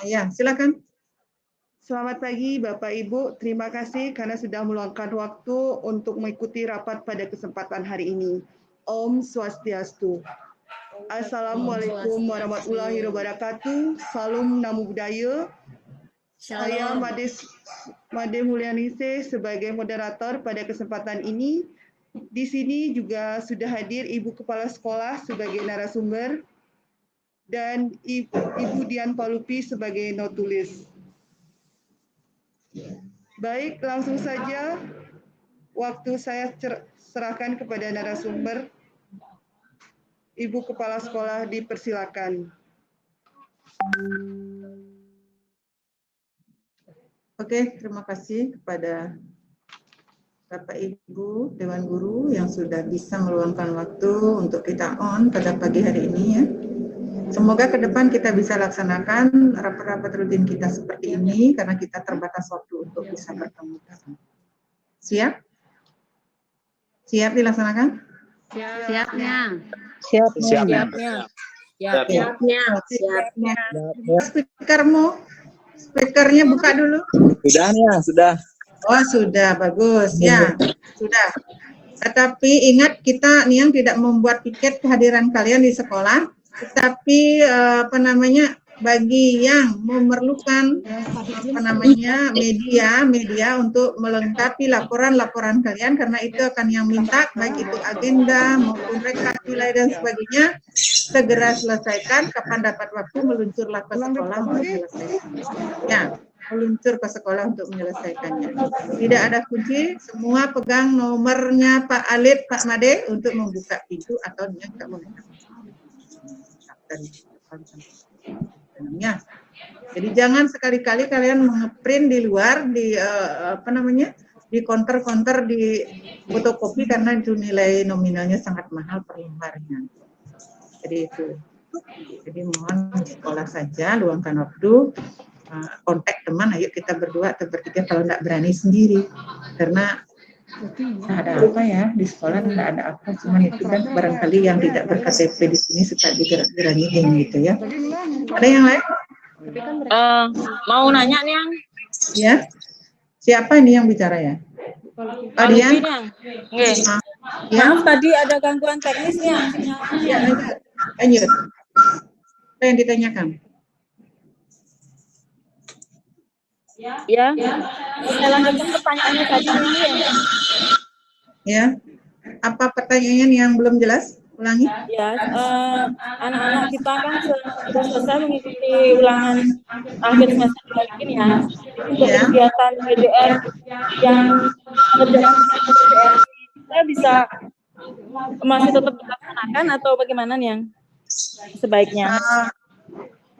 Ya, silakan. Selamat pagi Bapak Ibu, terima kasih karena sudah meluangkan waktu untuk mengikuti rapat pada kesempatan hari ini. Om Swastiastu. Assalamualaikum warahmatullahi wabarakatuh. Salam Namo Buddhaya. Saya Made Mulyanise sebagai moderator pada kesempatan ini. Di sini juga sudah hadir Ibu Kepala Sekolah sebagai narasumber dan Ibu Dian Palupi sebagai notulis. Baik, langsung saja waktu saya serahkan kepada narasumber. Ibu Kepala Sekolah dipersilakan. Oke, terima kasih kepada Bapak Ibu Dewan Guru yang sudah bisa meluangkan waktu untuk kita on pada pagi hari ini ya. Semoga ke depan kita bisa laksanakan rapat-rapat rutin kita seperti ini karena kita terbatas waktu untuk bisa bertemu. Siap? Siap dilaksanakan? Siapnya. Speakernya buka dulu. Sudah. Oh, sudah, bagus. Ya, sudah. Tetapi ingat kita Niang tidak membuat tiket kehadiran kalian di sekolah, tetapi bagi yang memerlukan media untuk melengkapi laporan kalian karena itu akan yang minta baik itu agenda maupun rekapitulasi dan sebagainya segera selesaikan. Kapan dapat waktu meluncurlah ke sekolah untuk menyelesaikan. Ya, meluncur ke sekolah untuk menyelesaikannya. Tidak ada kunci, semua pegang nomornya Pak Alif, Pak Made untuk membuka pintu atau dia tidak membuka. Ya. Jadi jangan sekali-kali kalian ngeprint di luar di di counter di fotokopi karena itu nilai nominalnya sangat mahal per lembarnya. Jadi itu. Jadi mohon sekolah saja luangkan waktu, kontak teman, ayo kita berdua atau bertiga kalau tidak berani sendiri karena nggak ada apa ya di sekolah, nggak ada apa, cuman itu kan barangkali yang tidak ber-KTP di sini suka digerak-gerakin gitu ya. Ada yang lain? Mau nanya nih yang? Ya, siapa ini yang bicara ya? Adian? Maaf tadi ada gangguan teknis ya. Ya, lanjut. Apa yang ditanyakan? Ya, saya lanjutkan pertanyaannya tadi. Ya, apa pertanyaannya yang belum jelas? Ulangi. Ya, anak-anak kita kan sudah selesai mengikuti ulangan akhir semester ini ya. Untuk kegiatan BDR yang berjalan BDR, kita bisa masih tetap dilaksanakan atau bagaimana nih yang sebaiknya?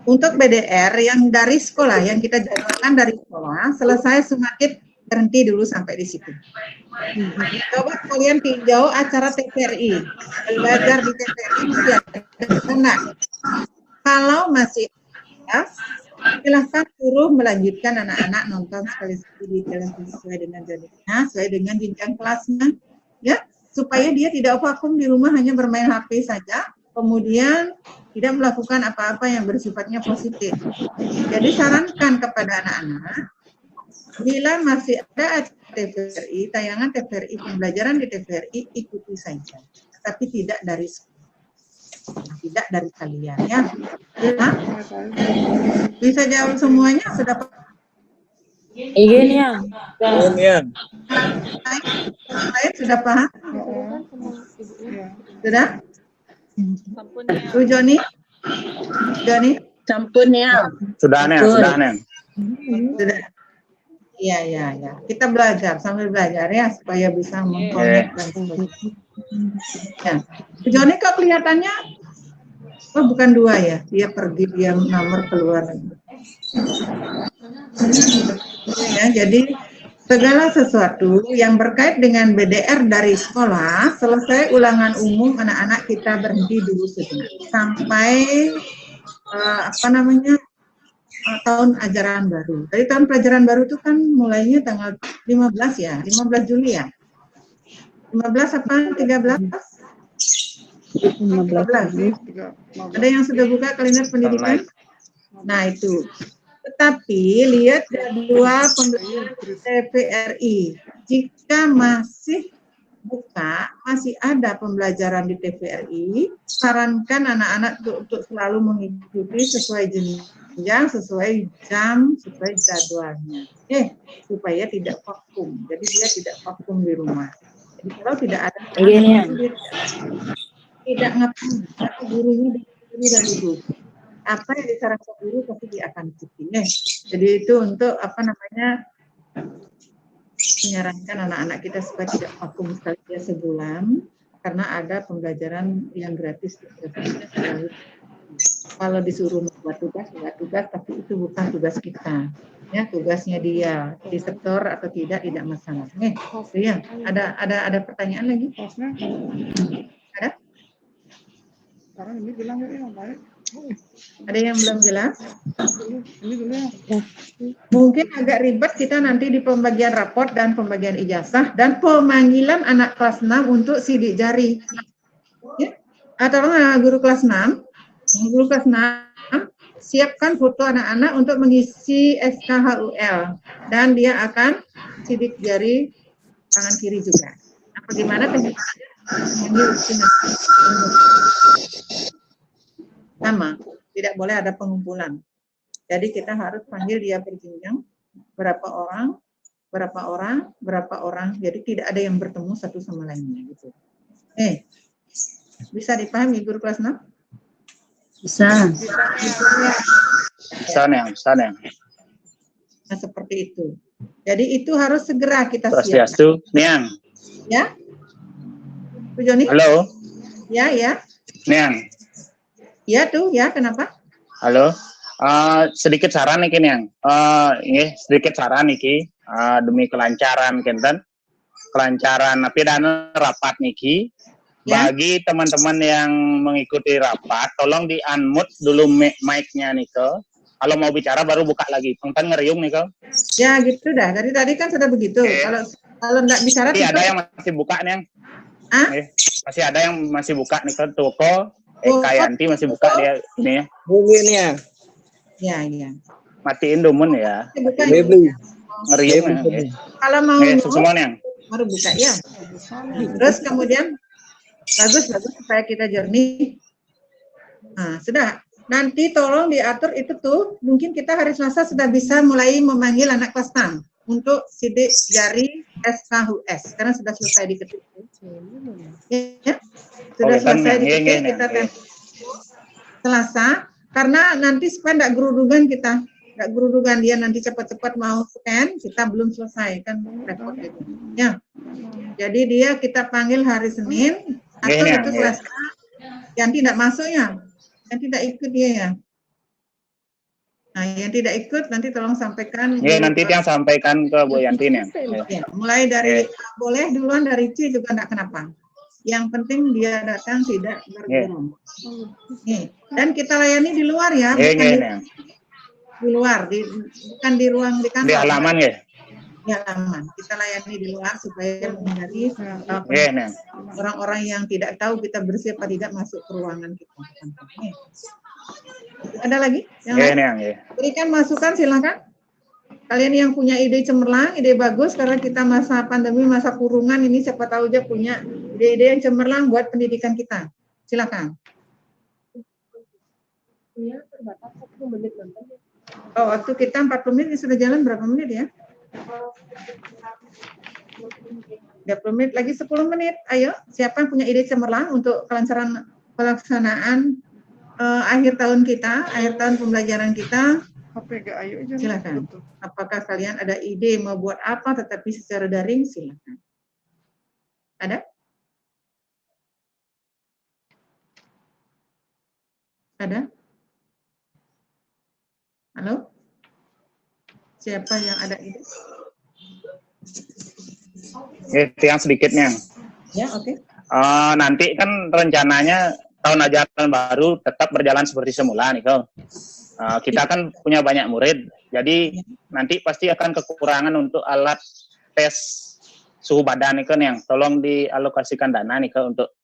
Untuk BDR yang dari sekolah, yang kita jadwalkan dari sekolah, selesai semakin berhenti dulu sampai di situ. Coba kalian tinjau acara TVRI, belajar di TVRI masih ada. Kalau masih ya, silahkan suruh melanjutkan anak-anak nonton sekali-sekali di televisi sesuai dengan jadwalnya, sesuai dengan jenjang kelasnya, ya, supaya dia tidak vakum di rumah hanya bermain HP saja, kemudian tidak melakukan apa-apa yang bersifatnya positif. Jadi sarankan kepada anak-anak, bila masih ada TVRI, tayangan TVRI, pembelajaran di TVRI, ikuti saja. Tapi tidak dari kalian ya. Nah, bisa jawab semuanya? Sudah? Iya nih ya. Lain sudah paham? Sudah? Bu Joni? Campunnya. Sudah. Sudah. Iya. Kita belajar sambil belajar ya supaya bisa mengkonek dan sebagainya. Ya. Bu Joni kok kelihatannya bukan 2 ya? Dia pergi, dia nomor keluar. Ya, jadi segala sesuatu yang berkait dengan BDR dari sekolah, selesai ulangan umum anak-anak kita berhenti dulu sejenak sampai tahun ajaran baru. Dari tahun pelajaran baru itu kan mulainya tanggal 15 ya, 15 Juli ya. 15 apa 13? 15. Ada yang sudah buka kalender pendidikan? Nah itu. Tetapi lihat jadwal pembelajaran TVRI. Jika masih masih ada pembelajaran di TVRI, sarankan anak-anak untuk selalu mengikuti sesuai jenjang, sesuai jam, sesuai jadwalnya. Supaya tidak vakum. Jadi dia tidak vakum di rumah. Jadi kalau tidak ada dia tidak ngapain, tapi gurunya di dan duduk. Apa yang disarankan guru pasti dia akan ikuti. Jadi itu untuk menyarankan anak-anak kita supaya tidak vakum sekali ya sebulan, karena ada pembelajaran yang gratis. Kalau disuruh membuat tugas, tapi itu bukan tugas kita. Ya, tugasnya dia disetor atau tidak masalah. Ya, ada pertanyaan lagi? Ada? Ada yang belum jelas? Mungkin agak ribet kita nanti di pembagian raport dan pembagian ijazah dan pemanggilan anak kelas 6 untuk sidik jari. Ya? Atau guru kelas 6, siapkan foto anak-anak untuk mengisi SKHUL dan dia akan sidik jari tangan kiri juga. Nah, bagaimana tekniknya? Sama, tidak boleh ada pengumpulan. Jadi kita harus panggil dia berjenjang, berapa orang. Jadi tidak ada yang bertemu satu sama lainnya gitu. Bisa dipahami guru kelas 6? Bisa. Nah, seperti itu. Jadi itu harus segera kita siapkan. Niang. Ya? Bu Joni? Halo. Ya. Niang. Ya tuh, ya kenapa? Halo. Sedikit saran nih Niang. Sedikit saran nih demi kelancaran kenten. Kelancaran dan rapat niki. Ya. Bagi teman-teman yang mengikuti rapat, tolong di-unmute dulu mic-nya nih Kalau mau bicara baru buka lagi. Pengtan ngeriung nih Ya gitu dah. Dari tadi kan sudah begitu. Kalau enggak bicara ada yang masih buka nih. Masih ada yang masih buka nih toko. Kayanti masih buka dia ini ya. Mungkin ya. Ya. Matiin domen ya. Ngeriung ya. Kalau mau semuanya baru buka ya. Terus kemudian bagus supaya kita jernih. Nah, sudah. Nanti tolong diatur itu tuh, mungkin kita hari Selasa sudah bisa mulai memanggil anak kelas 6 untuk sidik jari SKHUS karena sudah selesai diketik. Ya. Sudah selesai diketik kita Selasa karena nanti supaya enggak gerudugan dia nanti cepat-cepat mau scan, kita belum selesai kan repot itu. Ya. Jadi dia kita panggil hari Senin atau itu Selasa yang tidak masuk ya. Yang tidak ikut dia ya. Nah, yang tidak ikut nanti tolong sampaikan. Iya, nanti yang sampaikan ke Bu Yanti ya. Mulai dari boleh duluan dari C juga enggak kenapa. Yang penting dia datang tidak bergerak. Dan kita layani di luar ya, di luar, bukan di ruang di kantor. Di halaman ya. Di halaman. Kita layani di luar supaya menghindari orang-orang yang tidak tahu kita bersih apa tidak masuk ke ruangan kita. Ada lagi? Yang lain? Berikan masukan silakan. Kalian yang punya ide cemerlang, ide bagus karena kita masa pandemi, masa kurungan ini siapa tahu aja punya ide-ide yang cemerlang buat pendidikan kita. Silakan. Terbatas 1 menit nonton. Oh, waktu kita 40 menit, sudah jalan berapa menit ya? 30 menit, lagi 10 menit. Ayo, siapa yang punya ide cemerlang untuk kelancaran pelaksanaan akhir tahun kita, akhir tahun pembelajaran kita? Silakan. Apakah kalian ada ide mau buat apa tetapi secara daring? Silakan. Ada? Ada? Halo? Siapa yang ada ide? Itu yang sedikitnya. Ya, oke. Nanti kan rencananya tahun ajaran baru tetap berjalan seperti semula nih kita kan punya banyak murid, jadi nanti pasti akan kekurangan untuk alat tes suhu badan nih yang tolong dialokasikan dana nih untuk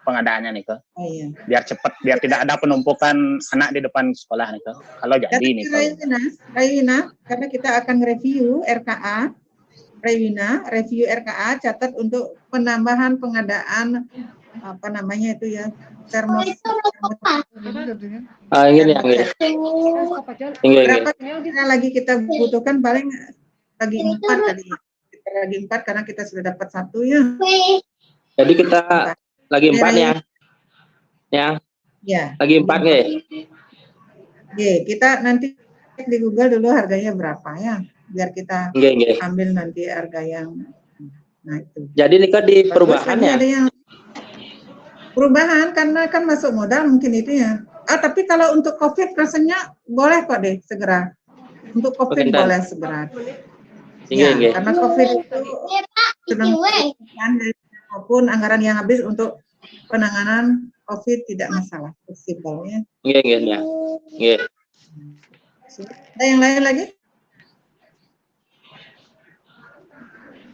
pengadaannya nih ke. Oh iya. Biar cepat, biar tidak ada penumpukan anak di depan sekolah nih ke. Kalau jadi Tapi nih ke. Raywina, karena kita akan review RKA, review RKA, catat untuk penambahan pengadaan apa namanya itu ya, Ingin ya, berapa kira lagi kita butuhkan, paling lagi 4 tadi. Kita lagi 4 karena kita sudah dapat 1 ya. Jadi kita lagi 4 ya. Ya. Lagi 4 nih. Oke, kita nanti cek di Google dulu harganya berapa ya, biar kita ambil nanti harga yang itu. Jadi ini kan di perubahan ya? Ada yang perubahan karena kan masuk modal mungkin itu ya. Tapi kalau untuk COVID rasanya boleh kok deh segera. Untuk COVID boleh segera. Ya, karena COVID itu sedang maupun anggaran yang habis untuk penanganan COVID tidak masalah, fleksibelnya. Iya. Ada yang lain lagi?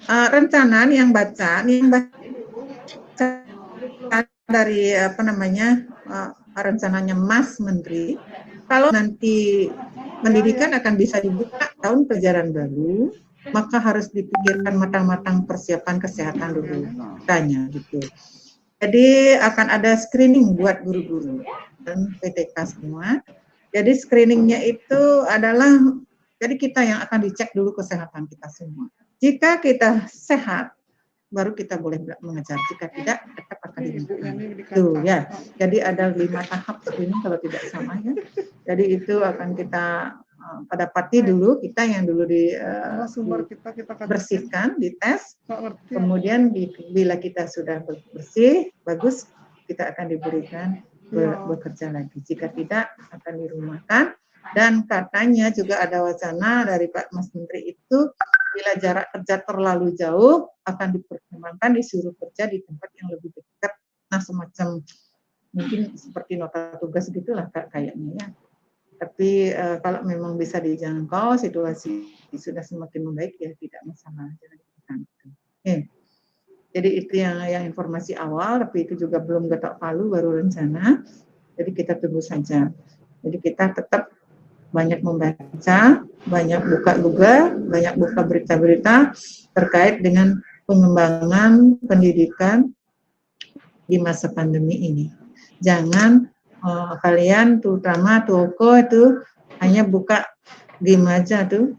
Rencana yang baca dari apa namanya rencananya Mas Menteri, kalau nanti pendidikan akan bisa dibuka tahun pelajaran baru, maka harus dipikirkan matang-matang persiapan kesehatan dulu, tanya gitu. Jadi akan ada screening buat guru-guru dan PTK semua. Jadi screeningnya itu adalah, jadi kita yang akan dicek dulu kesehatan kita semua. Jika kita sehat, baru kita boleh mengejar. Jika tidak, tetap akan dihentikan. Tuh ya. Jadi ada 5 tahap screening kalau tidak salah ya. Jadi itu akan kita dapati dulu, kita yang dulu bersihkan, dites. Kemudian bila kita sudah bersih, bagus, kita akan diberikan bekerja lagi. Jika tidak, akan dirumahkan. Dan katanya juga ada wacana dari Pak Mas Menteri itu, bila jarak kerja terlalu jauh, akan dipertimbangkan disuruh kerja di tempat yang lebih dekat. Nah, semacam mungkin seperti nota tugas gitulah kayaknya ya. Tapi kalau memang bisa dijangkau, situasi sudah semakin membaik ya tidak masalah. Jadi itu yang informasi awal, tapi itu juga belum ketok palu, baru rencana. Jadi kita tunggu saja. Jadi kita tetap banyak membaca, banyak buka Google, banyak buka berita-berita terkait dengan pengembangan pendidikan di masa pandemi ini. Jangan kalian terutama toko itu hanya buka game aja tuh.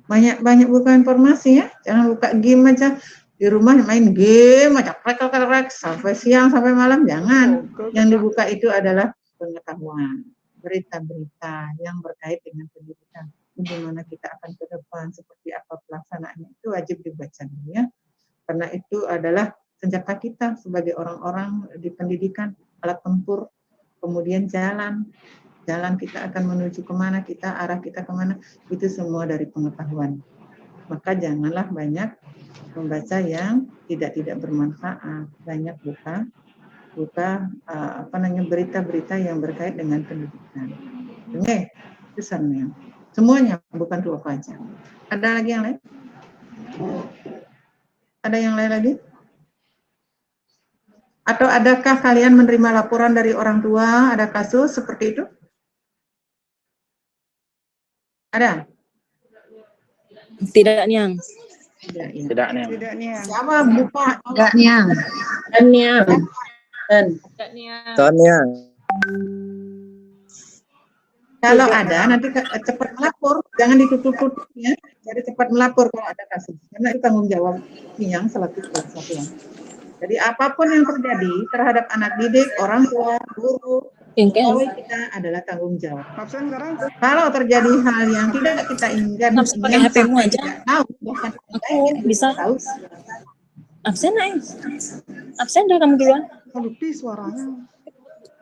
Banyak buka informasi ya, jangan buka game aja. Di rumah main game aja, krek sampai siang sampai malam, jangan. Yang dibuka itu adalah pengetahuan, berita-berita yang berkait dengan pendidikan. Bagaimana kita akan ke depan, seperti apa pelaksanaannya, itu wajib dibaca dulu ya. Karena itu adalah senjata kita sebagai orang-orang di pendidikan, alat tempur. Kemudian jalan kita akan menuju kemana, arah kita kemana, itu semua dari pengetahuan. Maka janganlah banyak membaca yang tidak bermanfaat, banyak buka berita-berita yang berkait dengan pendidikan. Oke, pesannya. Semuanya, bukan Tuoko aja. Ada lagi yang lain? Ada yang lain lagi? Atau adakah kalian menerima laporan dari orang tua, ada kasus seperti itu? Ada? Tidak, Niang. Tidak, Niang. Siapa buka? Enggak, Niang. Niang. Kalau ada, nanti cepat melapor, jangan ditutup-tutup ya. Jadi cepat melapor kalau ada kasus. Karena itu tanggung jawab Niang selaku kepala satuan. Jadi apapun yang terjadi terhadap anak didik, orang tua, guru, pegawai kita adalah tanggung jawab. Kalau terjadi hal yang tidak kita inginkan, pakai HP-mu aja. Aku bisa tahu. Absen deh kamu duluan. Lupi suaranya.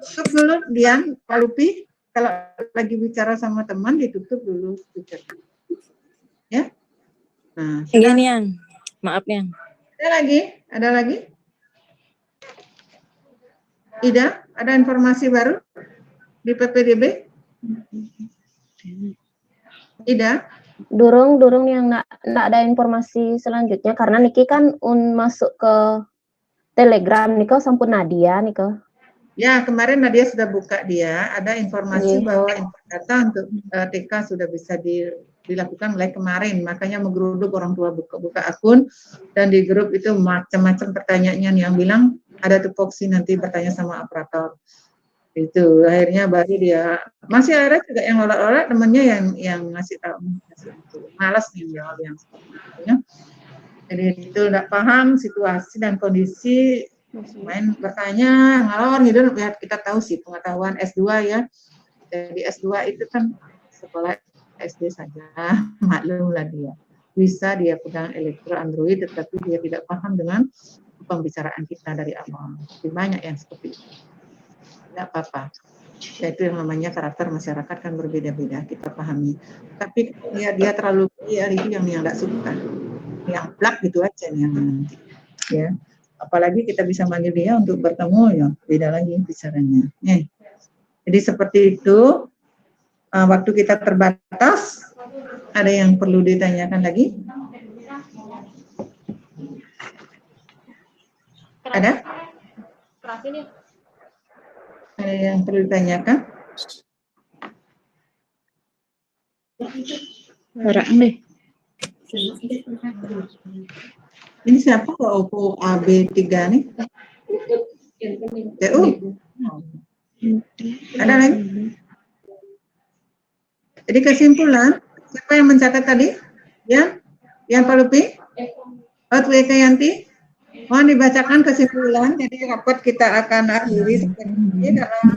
Tutup dulu, Dian, Pak Lupi. Kalau lagi bicara sama teman, ditutup dulu speaker. Ya. Nah, iya Niang. Maaf Niang. Ada lagi? Ida, ada informasi baru di PPDB? Ida? Durung yang nggak ada informasi selanjutnya karena Niki kan masuk ke Telegram niko sampun Nadia niko. Ya, kemarin Nadia sudah buka dia, ada informasi bahwa input data untuk TK sudah bisa dilakukan mulai kemarin, makanya menggeruduk orang tua buka akun, dan di grup itu macam-macam pertanyaannya, yang bilang ada tupoksi nanti bertanya sama operator. Itu akhirnya baru dia, masih ada juga yang lorak-lorak temennya yang ngasih tahu, malas nih jawab yang sebetulnya. Jadi itu tidak paham situasi dan kondisi, main bertanya ngalor gitu, ya kita tahu sih pengetahuan S2 ya. Jadi S2 itu kan sekolah SD saja, maklum lah dia. Bisa dia pegang elektro Android, tetapi dia tidak paham dengan pembicaraan kita dari awal. Banyak yang seperti itu. Tidak apa-apa. Ya, itu yang namanya karakter masyarakat kan berbeda-beda, kita pahami. Tapi dia terlalu liar, itu yang tidak suka. Yang plak gitu aja nih nanti. Ya. Apalagi kita bisa manggil dia untuk bertemu, ya beda lagi bicaranya. Jadi seperti itu, waktu kita terbatas, ada yang perlu ditanyakan lagi? Ada? Ada yang perlu ditanyakan? Orang deh. Ini siapa kok Oppo AB3 nih? TU? Ada lagi? Jadi kesimpulan, siapa yang mencatat tadi? Ya? Yang Pak Lupi? Pak Yanti? Mohon dibacakan kesimpulan, jadi rapat kita akan akhiri seperti dalam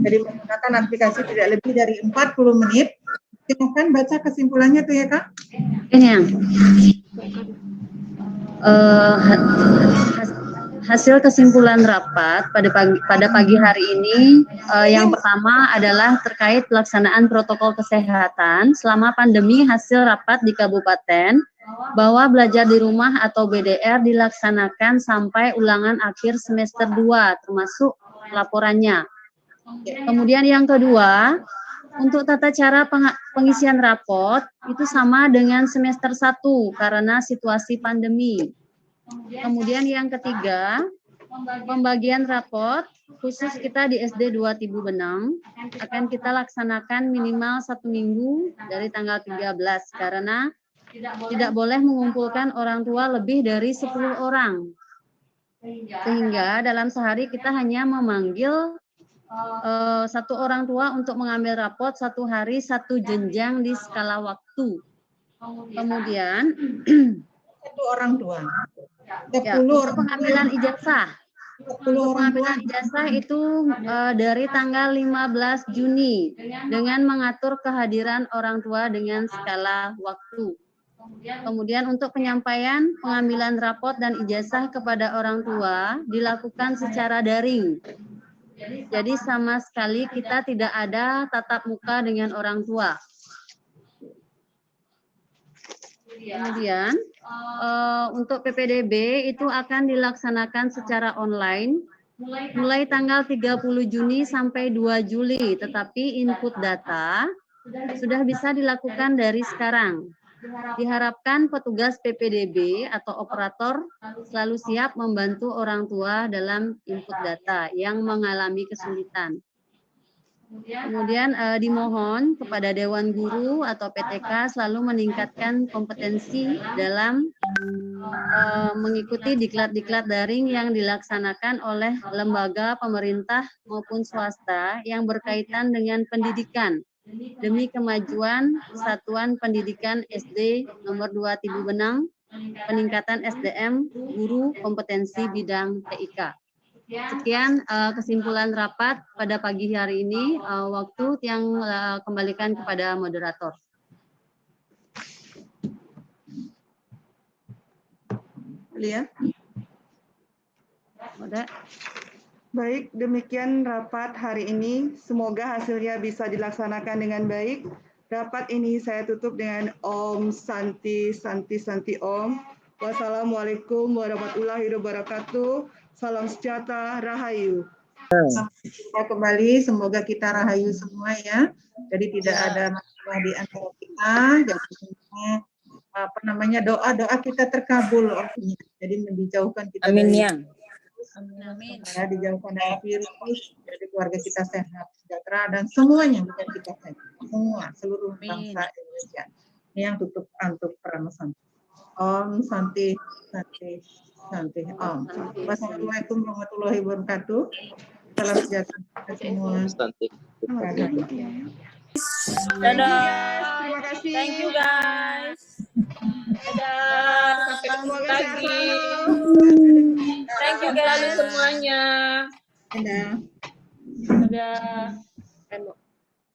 jadi menggunakan aplikasi tidak lebih dari 40 menit. Silakan baca kesimpulannya tuh ya Kak. Ini yang hasil kesimpulan rapat pada pagi hari ini, yang pertama adalah terkait pelaksanaan protokol kesehatan selama pandemi. Hasil rapat di kabupaten bahwa belajar di rumah atau BDR dilaksanakan sampai ulangan akhir semester 2 termasuk laporannya. Kemudian yang kedua, untuk tata cara pengisian rapot itu sama dengan semester 1 karena situasi pandemi. Kemudian yang ketiga, pembagian rapot khusus kita di SD 2 Tibu Benang akan kita laksanakan minimal 1 minggu dari tanggal 13 karena tidak boleh mengumpulkan orang tua lebih dari 10 orang. Sehingga dalam sehari kita hanya memanggil satu orang tua untuk mengambil rapot 1 hari 1 jenjang di skala waktu. Kemudian 1 orang tua. 10 ya, untuk pengambilan ijazah. Pengambilan ijazah itu dari tanggal 15 Juni dengan mengatur kehadiran orang tua dengan skala waktu. Kemudian untuk penyampaian pengambilan rapot dan ijazah kepada orang tua dilakukan secara daring. Jadi sama sekali kita tidak ada tatap muka dengan orang tua. Kemudian untuk PPDB itu akan dilaksanakan secara online mulai tanggal 30 Juni sampai 2 Juli, tetapi input data sudah bisa dilakukan dari sekarang. Diharapkan petugas PPDB atau operator selalu siap membantu orang tua dalam input data yang mengalami kesulitan. Kemudian dimohon kepada Dewan Guru atau PTK selalu meningkatkan kompetensi dalam mengikuti diklat-diklat daring yang dilaksanakan oleh lembaga pemerintah maupun swasta yang berkaitan dengan pendidikan demi kemajuan Satuan Pendidikan SD nomor 2 Tibu Benang, peningkatan SDM guru kompetensi bidang TIK. Sekian kesimpulan rapat pada pagi hari ini. Waktu yang kembalikan kepada moderator. Lia. Baik, demikian rapat hari ini. Semoga hasilnya bisa dilaksanakan dengan baik. Rapat ini saya tutup dengan Om Santi Santi Santi Om. Wassalamualaikum warahmatullahi wabarakatuh. Salam sejahtera, Rahayu. Kita kembali, semoga kita rahayu semua ya. Jadi tidak ada masalah di antara kita. Jadi semua doa-doa kita terkabul olehnya. Jadi dijauhkan kita Amin dari ya. Amin. ya, dijauhkan dari virus, jadi keluarga kita sehat, sejahtera, dan semuanya bukan kita saja, semua seluruh bangsa Indonesia. Ini yang tutup untuk Ramasan. Om Santi Santi Santi Om. Wassalamualaikum warahmatullahi wabarakatuh. Salam sejahtera kita semua. Santi. Dadah. Terima kasih. Thank you guys. Dadah. Sampai ketemu Semoga sehat lagi. selalu. Thank you Lalu guys. semuanya. Dadah. Dadah.